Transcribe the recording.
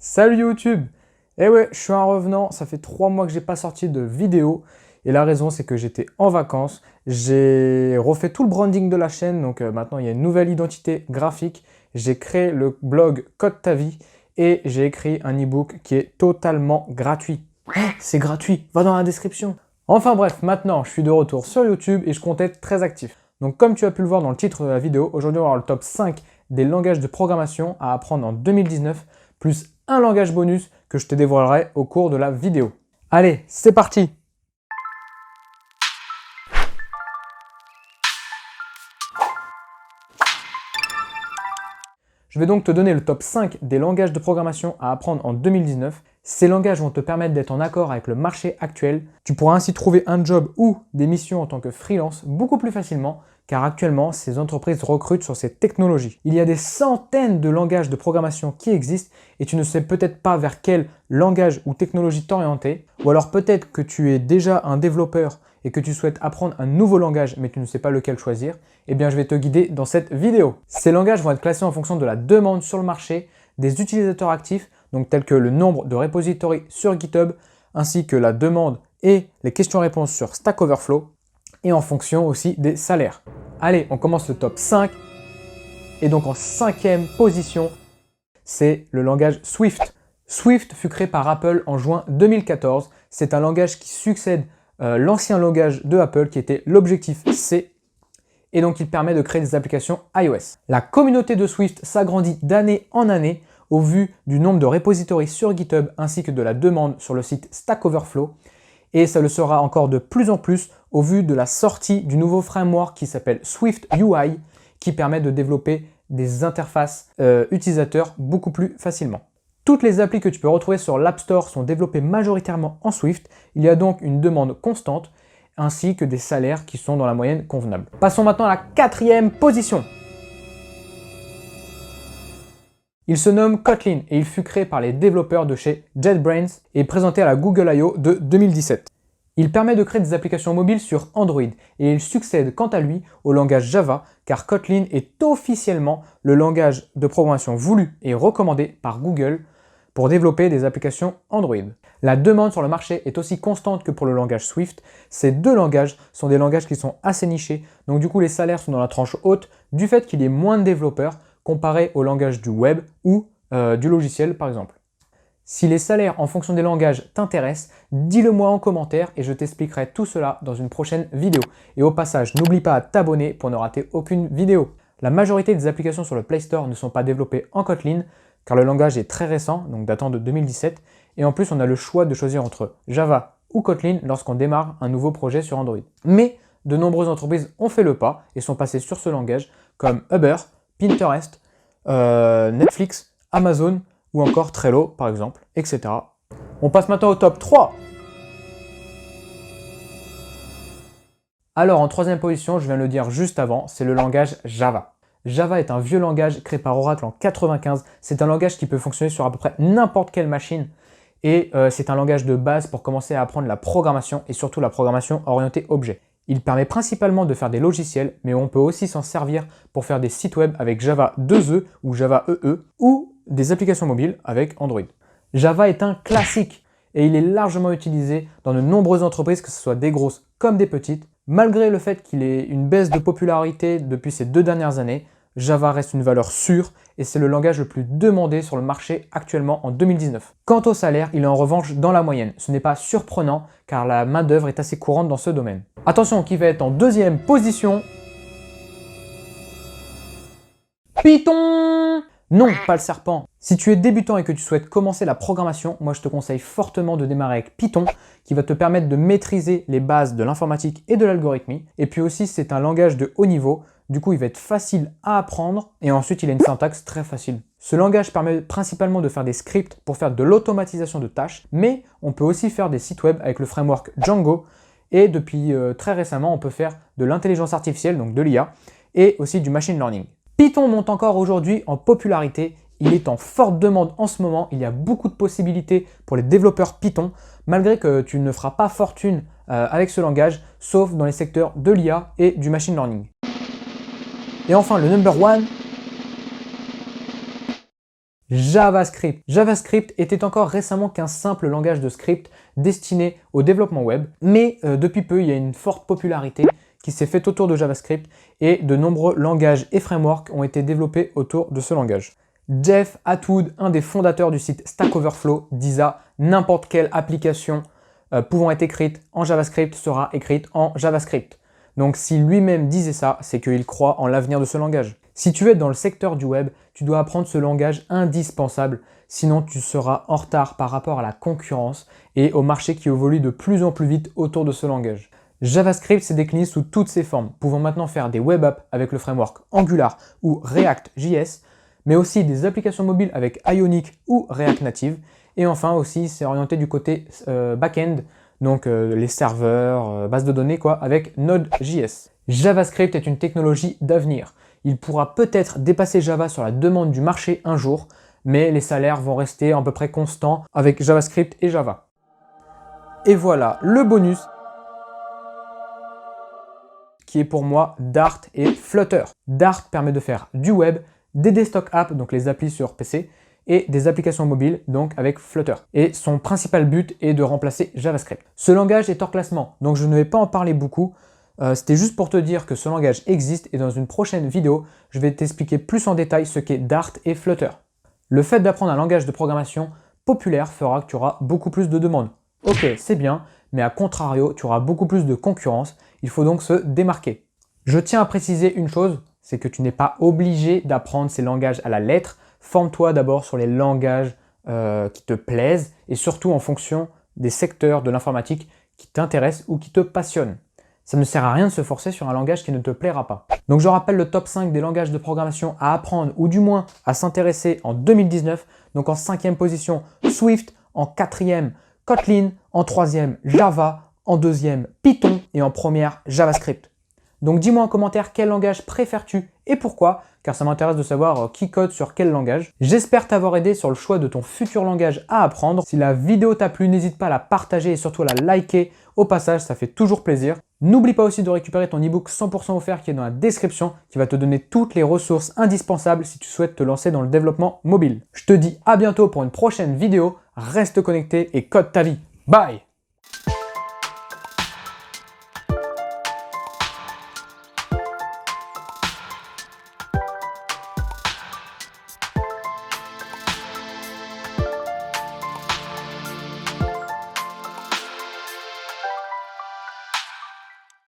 Salut YouTube! Eh ouais, je suis un revenant, ça fait 3 mois que j'ai pas sorti de vidéo et la raison c'est que j'étais en vacances, j'ai refait tout le branding de la chaîne, donc maintenant il y a une nouvelle identité graphique, j'ai créé le blog Code ta vie et j'ai écrit un e-book qui est totalement gratuit. C'est gratuit, va dans la description! Enfin bref, maintenant je suis de retour sur YouTube et je compte être très actif. Donc comme tu as pu le voir dans le titre de la vidéo, aujourd'hui on va voir le top 5 des langages de programmation à apprendre en 2019, plus un langage bonus que je te dévoilerai au cours de la vidéo. Allez, c'est parti! Je vais donc te donner le top 5 des langages de programmation à apprendre en 2019. Ces langages vont te permettre d'être en accord avec le marché actuel. Tu pourras ainsi trouver un job ou des missions en tant que freelance beaucoup plus facilement, car actuellement, ces entreprises recrutent sur ces technologies. Il y a des centaines de langages de programmation qui existent et tu ne sais peut-être pas vers quel langage ou technologie t'orienter, ou alors peut-être que tu es déjà un développeur et que tu souhaites apprendre un nouveau langage mais tu ne sais pas lequel choisir, eh bien je vais te guider dans cette vidéo. Ces langages vont être classés en fonction de la demande sur le marché, des utilisateurs actifs, donc tels que le nombre de repositories sur GitHub, ainsi que la demande et les questions-réponses sur Stack Overflow, et en fonction aussi des salaires. Allez, on commence le top 5. Et donc en 5e position, c'est le langage Swift. Swift fut créé par Apple en juin 2014. C'est un langage qui succède l'ancien langage de Apple qui était l'Objective-C. Et donc il permet de créer des applications iOS. La communauté de Swift s'agrandit d'année en année au vu du nombre de repositories sur GitHub ainsi que de la demande sur le site Stack Overflow. Et ça le sera encore de plus en plus au vu de la sortie du nouveau framework qui s'appelle Swift UI, qui permet de développer des interfaces utilisateurs beaucoup plus facilement. Toutes les applis que tu peux retrouver sur l'App Store sont développées majoritairement en Swift. Il y a donc une demande constante, ainsi que des salaires qui sont dans la moyenne convenable. Passons maintenant à la 4e position. Il se nomme Kotlin et il fut créé par les développeurs de chez JetBrains et présenté à la Google I.O. de 2017. Il permet de créer des applications mobiles sur Android et il succède quant à lui au langage Java car Kotlin est officiellement le langage de programmation voulu et recommandé par Google pour développer des applications Android. La demande sur le marché est aussi constante que pour le langage Swift. Ces deux langages sont des langages qui sont assez nichés, donc du coup les salaires sont dans la tranche haute du fait qu'il y ait moins de développeurs comparé au langage du web ou du logiciel par exemple. Si les salaires en fonction des langages t'intéressent, dis-le moi en commentaire et je t'expliquerai tout cela dans une prochaine vidéo. Et au passage, n'oublie pas de t'abonner pour ne rater aucune vidéo. La majorité des applications sur le Play Store ne sont pas développées en Kotlin car le langage est très récent, donc datant de 2017. Et en plus, on a le choix de choisir entre Java ou Kotlin lorsqu'on démarre un nouveau projet sur Android. Mais de nombreuses entreprises ont fait le pas et sont passées sur ce langage comme Uber, Pinterest, Netflix, Amazon ou encore Trello par exemple, etc. On passe maintenant au top 3. Alors en 3e position, je viens de le dire juste avant, c'est le langage Java. Java est un vieux langage créé par Oracle en 1995. C'est un langage qui peut fonctionner sur à peu près n'importe quelle machine et c'est un langage de base pour commencer à apprendre la programmation et surtout la programmation orientée objet. Il permet principalement de faire des logiciels, mais on peut aussi s'en servir pour faire des sites web avec Java 2E ou Java EE ou des applications mobiles avec Android. Java est un classique et il est largement utilisé dans de nombreuses entreprises, que ce soit des grosses comme des petites. Malgré le fait qu'il ait une baisse de popularité depuis ces 2 dernières années, Java reste une valeur sûre et c'est le langage le plus demandé sur le marché actuellement en 2019. Quant au salaire, il est en revanche dans la moyenne. Ce n'est pas surprenant car la main d'œuvre est assez courante dans ce domaine. Attention, qui va être en 2e position, Python! Non, pas le serpent. Si tu es débutant et que tu souhaites commencer la programmation, moi je te conseille fortement de démarrer avec Python qui va te permettre de maîtriser les bases de l'informatique et de l'algorithmie. Et puis aussi, c'est un langage de haut niveau. Du coup, il va être facile à apprendre et ensuite, il a une syntaxe très facile. Ce langage permet principalement de faire des scripts pour faire de l'automatisation de tâches, mais on peut aussi faire des sites web avec le framework Django et depuis très récemment, on peut faire de l'intelligence artificielle, donc de l'IA, et aussi du machine learning. Python monte encore aujourd'hui en popularité. Il est en forte demande en ce moment. Il y a beaucoup de possibilités pour les développeurs Python, malgré que tu ne feras pas fortune avec ce langage, sauf dans les secteurs de l'IA et du machine learning. Et enfin, le number 1, JavaScript. JavaScript était encore récemment qu'un simple langage de script destiné au développement web, mais depuis peu, il y a une forte popularité qui s'est faite autour de JavaScript et de nombreux langages et frameworks ont été développés autour de ce langage. Jeff Atwood, un des fondateurs du site Stack Overflow, disait « N'importe quelle application pouvant être écrite en JavaScript sera écrite en JavaScript ». Donc si lui-même disait ça, c'est qu'il croit en l'avenir de ce langage. Si tu es dans le secteur du web, tu dois apprendre ce langage indispensable, sinon tu seras en retard par rapport à la concurrence et au marché qui évolue de plus en plus vite autour de ce langage. JavaScript s'est décliné sous toutes ses formes, pouvant maintenant faire des web apps avec le framework Angular ou React.js, mais aussi des applications mobiles avec Ionic ou React Native, et enfin aussi c'est orienté du côté back-end, donc les serveurs, bases de données quoi, avec Node.js. JavaScript est une technologie d'avenir. Il pourra peut-être dépasser Java sur la demande du marché un jour, mais les salaires vont rester à peu près constants avec JavaScript et Java. Et voilà le bonus qui est pour moi Dart et Flutter. Dart permet de faire du web, des desktop apps, donc les applis sur PC, et des applications mobiles, donc avec Flutter. Et son principal but est de remplacer JavaScript. Ce langage est hors classement, donc je ne vais pas en parler beaucoup. C'était juste pour te dire que ce langage existe et dans une prochaine vidéo, je vais t'expliquer plus en détail ce qu'est Dart et Flutter. Le fait d'apprendre un langage de programmation populaire fera que tu auras beaucoup plus de demandes. Ok, c'est bien, mais à contrario, tu auras beaucoup plus de concurrence. Il faut donc se démarquer. Je tiens à préciser une chose, c'est que tu n'es pas obligé d'apprendre ces langages à la lettre. Forme-toi d'abord sur les langages qui te plaisent et surtout en fonction des secteurs de l'informatique qui t'intéressent ou qui te passionnent. Ça ne sert à rien de se forcer sur un langage qui ne te plaira pas. Donc je rappelle le top 5 des langages de programmation à apprendre ou du moins à s'intéresser en 2019. Donc en 5e position, Swift, en 4e, Kotlin, en 3e, Java, en 2e, Python et en première, JavaScript. Donc dis-moi en commentaire quel langage préfères-tu et pourquoi, car ça m'intéresse de savoir qui code sur quel langage. J'espère t'avoir aidé sur le choix de ton futur langage à apprendre. Si la vidéo t'a plu, n'hésite pas à la partager et surtout à la liker au passage, ça fait toujours plaisir. N'oublie pas aussi de récupérer ton ebook 100% offert qui est dans la description, qui va te donner toutes les ressources indispensables si tu souhaites te lancer dans le développement mobile. Je te dis à bientôt pour une prochaine vidéo, reste connecté et code ta vie. Bye!